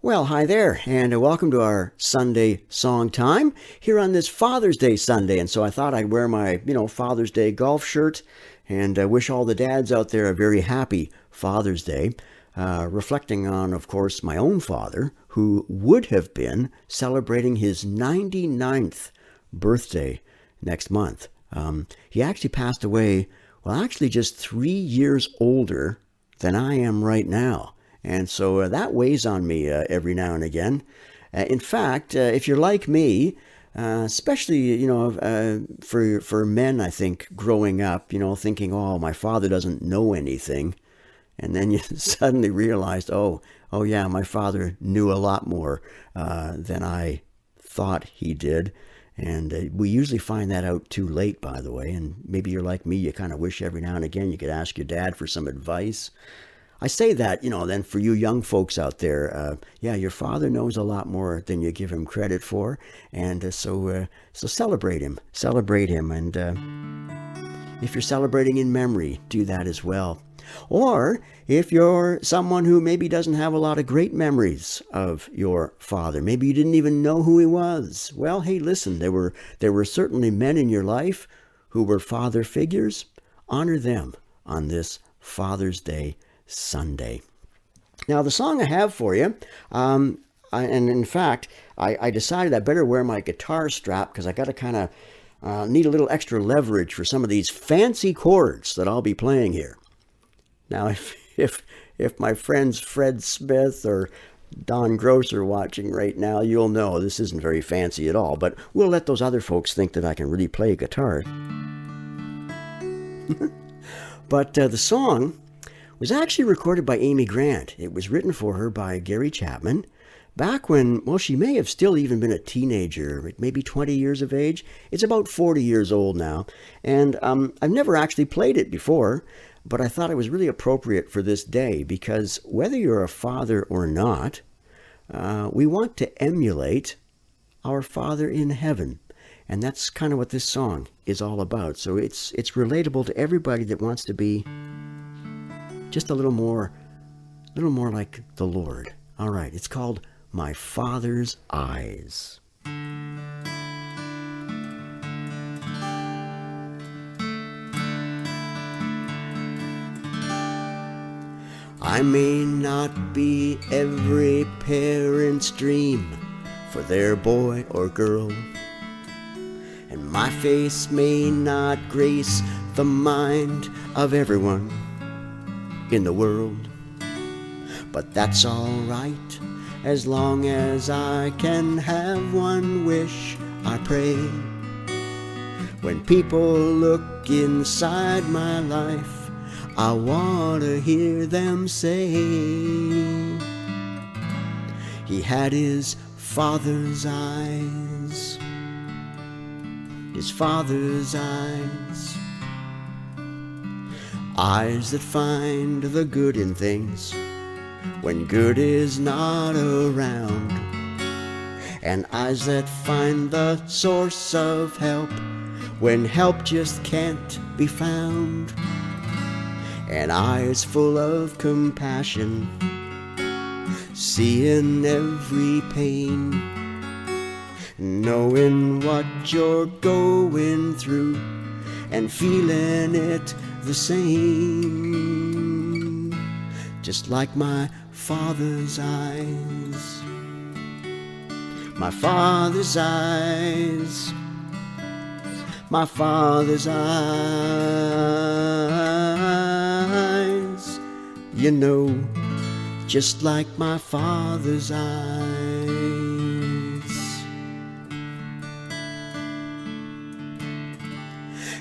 Well, hi there, and welcome to our Sunday song time here on this Father's Day Sunday. And so I thought I'd wear my, Father's Day golf shirt and wish all the dads out there a very happy Father's Day, reflecting on, of course, my own father, who would have been celebrating his 99th birthday next month. He actually passed away, just 3 years older than I am right now. And so that weighs on me every now and again. In fact, if you're like me, especially, for men, I think, growing up, thinking, oh, my father doesn't know anything. And then you suddenly realized, oh yeah, my father knew a lot more than I thought he did. And we usually find that out too late, by the way. And maybe you're like me, you kind of wish every now and again you could ask your dad for some advice. I say that, then for you young folks out there, your father knows a lot more than you give him credit for. And so celebrate him. And if you're celebrating in memory, do that as well. Or if you're someone who maybe doesn't have a lot of great memories of your father, maybe you didn't even know who he was. Well, hey, listen, there were certainly men in your life who were father figures. Honor them on this Father's Day Sunday. Now, the song I have for you, and in fact, I decided I better wear my guitar strap because I got to kind of need a little extra leverage for some of these fancy chords that I'll be playing here. Now, if my friends Fred Smith or Don Gross are watching right now, you'll know this isn't very fancy at all, but we'll let those other folks think that I can really play guitar. But the song was actually recorded by Amy Grant. It was written for her by Gary Chapman back when, she may have still even been a teenager, maybe 20 years of age. It's about 40 years old now. And I've never actually played it before, but I thought it was really appropriate for this day because whether you're a father or not, we want to emulate our Father in heaven. And that's kind of what this song is all about. So it's relatable to everybody that wants to be just a little more like the Lord. All right, it's called My Father's Eyes. I may not be every parent's dream for their boy or girl, and my face may not grace the mind of everyone in the world, but that's all right as long as I can have one wish I pray. When people look inside my life, I want to hear them say he had his father's eyes, his father's eyes. Eyes that find the good in things when good is not around, and eyes that find the source of help when help just can't be found, and eyes full of compassion, seeing every pain, knowing what you're going through and feeling it the same, just like my father's eyes, my father's eyes, my father's eyes, just like my father's eyes.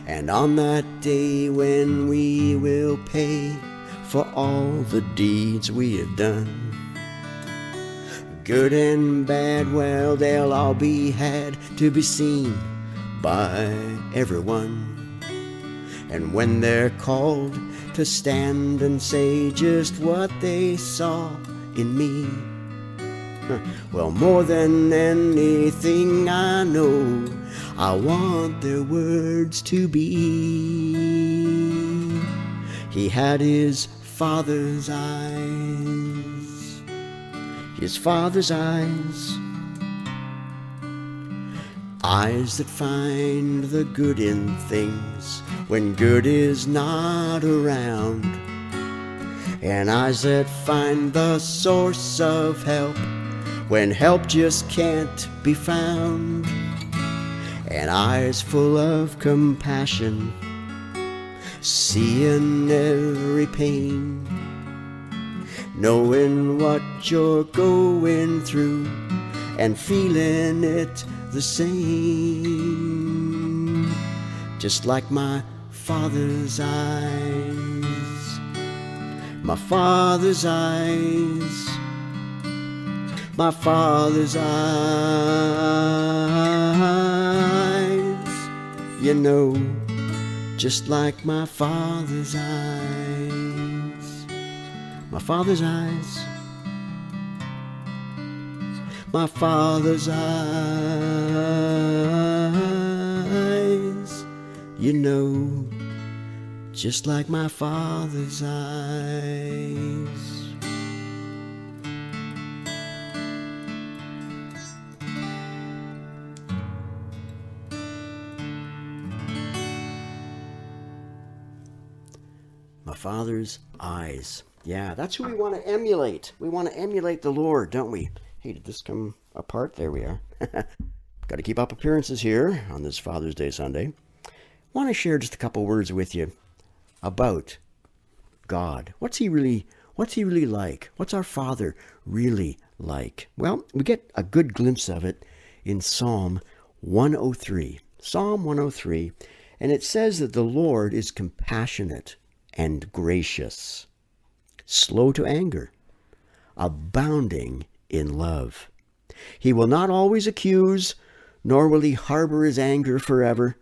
And on that day when we will pay for all the deeds we have done, good and bad, well, they'll all be had to be seen by everyone. And when they're called to stand and say just what they saw in me, well, more than anything I know, I want their words to be, he had his father's eyes, his Father's eyes. Eyes that find the good in things when good is not around, and eyes that find the source of help when help just can't be found, and eyes full of compassion, seeing every pain, knowing what you're going through and feeling it the same, just like my Father's eyes, my Father's eyes, my Father's eyes, you know, just like my Father's eyes, my Father's eyes, my Father's eyes, you know, just like my Father's eyes. My Father's eyes. Yeah, that's who we want to emulate. We want to emulate the Lord, don't we? Hey, did this come apart? There we are. Got to keep up appearances here on this Father's Day Sunday. Want to share just a couple words with you about God. What's he really like? What's our Father really like? Well, we get a good glimpse of it in Psalm 103. Psalm 103, and it says that the Lord is compassionate and gracious, slow to anger, abounding in love. He will not always accuse, nor will he harbor his anger forever.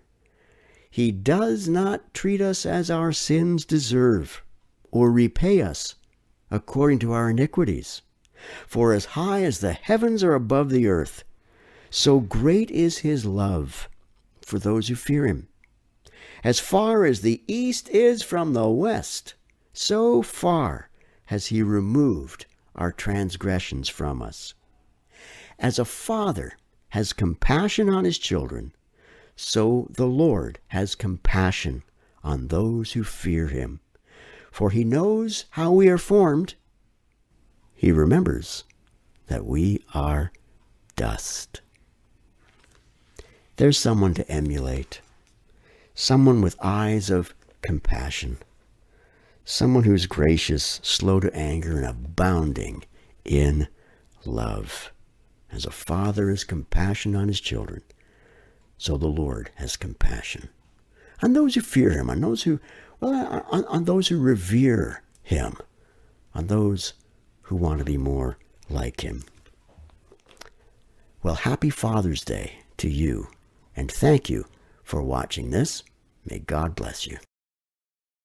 He does not treat us as our sins deserve, or repay us according to our iniquities. For as high as the heavens are above the earth, so great is his love for those who fear him. As far as the east is from the west, so far has he removed our transgressions from us. As a father has compassion on his children, so the Lord has compassion on those who fear him. For he knows how we are formed. He remembers that we are dust. There's someone to emulate. Someone with eyes of compassion. Someone who's gracious, slow to anger, and abounding in love. As a father has compassion on his children, so the Lord has compassion on those who fear him, on those who revere him, on those who want to be more like him. Well, happy Father's Day to you, and thank you for watching this. May God bless you.